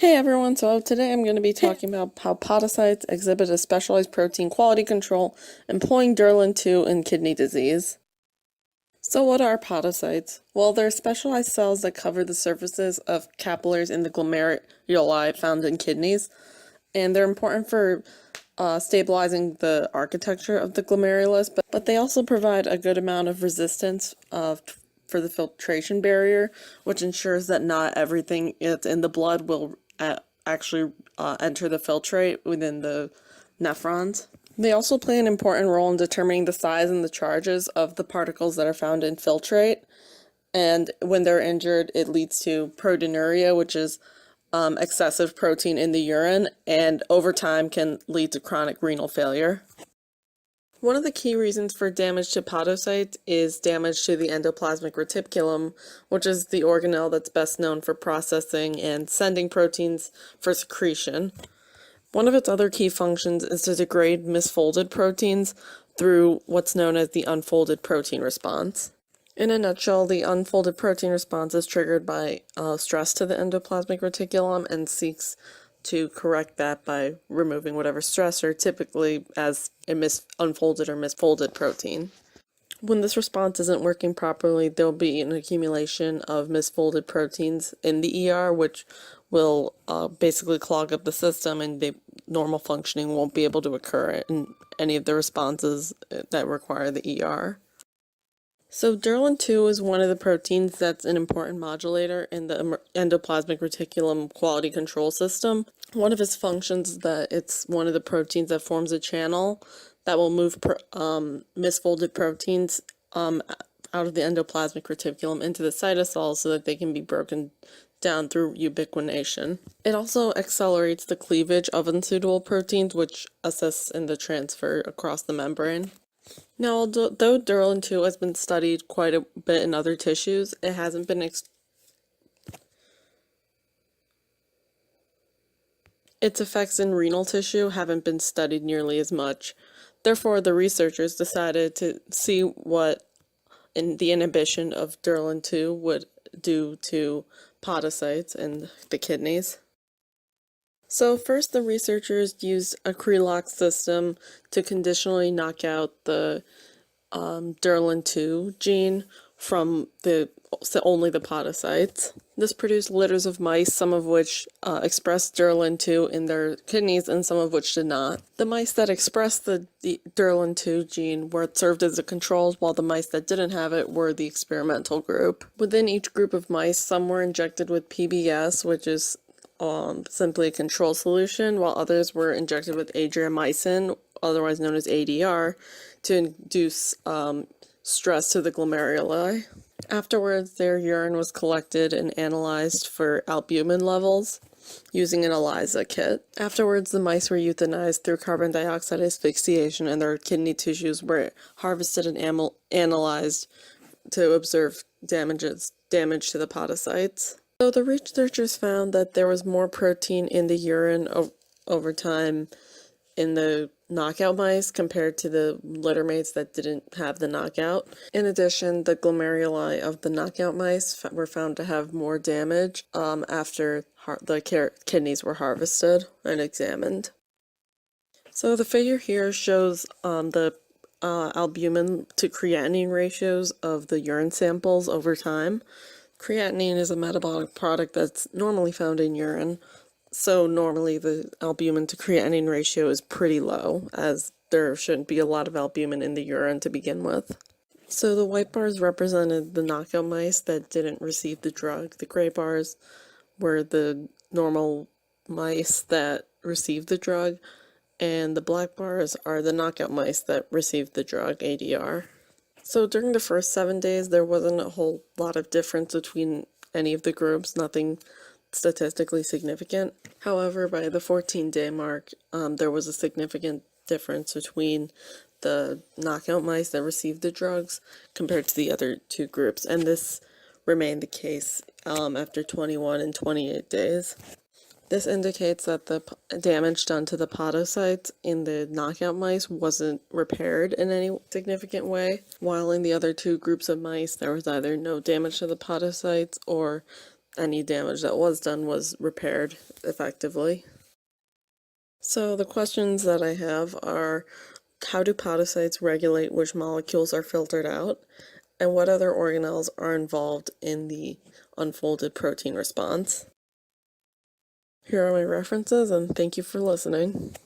Hey everyone, so today I'm going to be talking about how podocytes exhibit a specialized protein quality control employing derlin-2 in kidney disease. So what are podocytes? Well, they're specialized cells that cover the surfaces of capillaries in the glomeruli found in kidneys, and they're important for stabilizing the architecture of the glomerulus, but they also provide a good amount of resistance for the filtration barrier, which ensures that not everything that's in the blood will actually enter the filtrate within the nephrons. They also play an important role in determining the size and the charges of the particles that are found in filtrate. And when they're injured, it leads to proteinuria, which is excessive protein in the urine, and over time can lead to chronic renal failure. One of the key reasons for damage to podocytes is damage to the endoplasmic reticulum, which is the organelle that's best known for processing and sending proteins for secretion. One of its other key functions is to degrade misfolded proteins through what's known as the unfolded protein response. In a nutshell, the unfolded protein response is triggered by stress to the endoplasmic reticulum and seeks to correct that by removing whatever stressor, typically as a unfolded or misfolded protein. When this response isn't working properly, there'll be an accumulation of misfolded proteins in the ER, which will basically clog up the system, and the normal functioning won't be able to occur in any of the responses that require the ER. So derlin-2 is one of the proteins that's an important modulator in the endoplasmic reticulum quality control system. One of its functions is that it's one of the proteins that forms a channel that will move misfolded proteins out of the endoplasmic reticulum into the cytosol so that they can be broken down through ubiquination. It also accelerates the cleavage of unsuitable proteins, which assists in the transfer across the membrane. Now, although derlin-2 has been studied quite a bit in other tissues, it hasn't been its effects in renal tissue haven't been studied nearly as much. Therefore, the researchers decided to see what the inhibition of derlin-2 would do to podocytes and the kidneys. So first, the researchers used a Krelok system to conditionally knock out the derlin-2 gene from only the podocytes. This produced litters of mice, some of which expressed derlin-2 in their kidneys and some of which did not. The mice that expressed the derlin-2 gene were served as the controls, while the mice that didn't have it were the experimental group. Within each group of mice, some were injected with PBS, which is simply a control solution, while others were injected with adriamycin, otherwise known as ADR, to induce stress to the glomeruli. Afterwards, their urine was collected and analyzed for albumin levels using an ELISA kit. Afterwards, the mice were euthanized through carbon dioxide asphyxiation, and their kidney tissues were harvested and analyzed to observe damage to the podocytes. So the researchers found that there was more protein in the urine over time in the knockout mice compared to the littermates that didn't have the knockout. In addition, the glomeruli of the knockout mice were found to have more damage after the kidneys were harvested and examined. So the figure here shows the albumin to creatinine ratios of the urine samples over time. Creatinine is a metabolic product that's normally found in urine, so normally the albumin to creatinine ratio is pretty low, as there shouldn't be a lot of albumin in the urine to begin with. So the white bars represented the knockout mice that didn't receive the drug. The gray bars were the normal mice that received the drug, and the black bars are the knockout mice that received the drug, ADR. So during the first 7 days, there wasn't a whole lot of difference between any of the groups, nothing statistically significant. However, by the 14-day mark, there was a significant difference between the knockout mice that received the drugs compared to the other two groups, and this remained the case after 21 and 28 days. This indicates that the damage done to the podocytes in the knockout mice wasn't repaired in any significant way, while in the other two groups of mice there was either no damage to the podocytes or any damage that was done was repaired effectively. So the questions that I have are, how do podocytes regulate which molecules are filtered out? And what other organelles are involved in the unfolded protein response? Here are my references, and thank you for listening.